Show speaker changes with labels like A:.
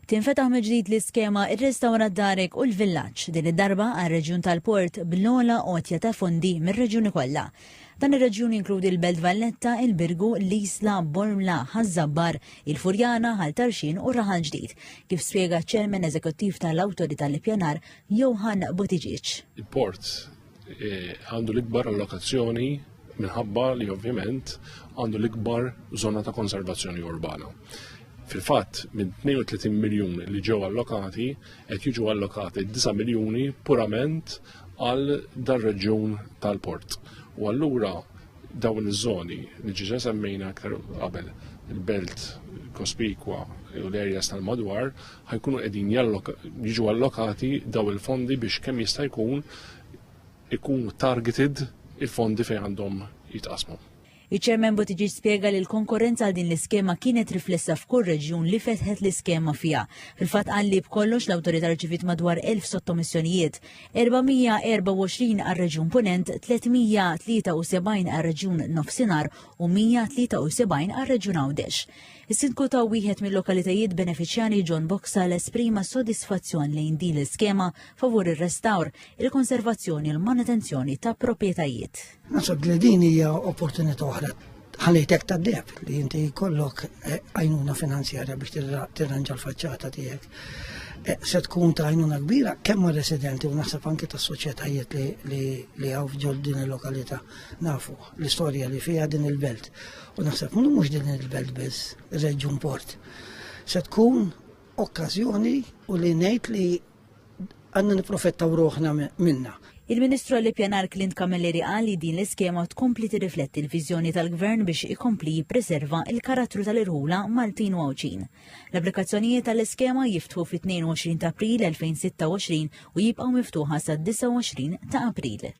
A: Tinfetaħ mill-ġdid l-iskema ir-Restawra Darek u l-Villaġġ din id-darba għar-Reġjun tal-Port bl-ogħla għotja ta' fondi mir-reġjuni kollha. Dan ir-reġjun jinkludi l-Belt Valletta, il-Birgu, l-Isla, Bormla, Ħażabbar, il-Furjana, Ħaltarxin u Raħal Ġdid, kif spjega ċ-Chairman Eżekuttiv tal-Awtorità l-Ippjanar Johan Buttigieg.
B: Il-Port għandu l-ikbar allokazzjoni minħabba li ovvjament għandu l-ikbar żona ta' konservazzjoni urbana. Fil-fatt, minn 32 miljun li ġew allokati, qed jiġu allokati 9 miljuni purament għal dar reġjun tal-Port. U allura dawn iż-żoni li ġiġa semmejna aktar qabel il-Belt kospikwa u l-areas tal-madwar ħajkunu qegħdin jiġu allokati daw il-fondi biex kemm jista' ikunu targeted il-fondi fejn għandhom jitqasmu.
A: Iċ-Chairman Buttigieg spjega li l-konkurrenza għal din l-iskema kienet riflessa f'kull reġjun li fetħet l-iskema fiha. Fil-fatt qal li b'kollox l-awtorità rċivit madwar 1000 sottomissjonijiet, 424 għar-Reġjun Punent, 373 għar-Reġjun Nofsinhar u 173 għar-Reġjun Għawdex. Is-sindku ta' wieħed mill-lokalitajiet benefiċjani John Boxall esprima sodisfazzjon lejn din l-iskema favur ir-restawr, il-konservazzjoni u l-manutenzjoni ta' proprjetajiet.
C: Nasab li din hija opportunità oħra ħalejtek tad-deb li inti jkollok għajnuna finanzjarja biex tirranġa l-faċċata tiegħek. Se tkun ta' għajnuna kbira kemm residenti u naħseb anke tas-soċjetajiet li hawn f'ġol din il-lokalità nafu l-istorja li fiha din il-belt. U naħseb mhux din il-belt biss, ir-Reġjun Port. Se tkun okkażjoni u li ngħid li għandna nipprofettaw ruħna minnha.
A: Il-Ministru għall-Ippjanar Clint Camilleri qal li din l-iskema tkompli tirrifletti l-viżjoni tal-Gvern biex ikompli jippreserva il-karattru tal-irħula Maltin u Għawċin. L-applikazzjonijiet tal-iskema jiftħu fit-22 ta' April 2026 u jibqgħu miftuħa sa' 29 ta' April.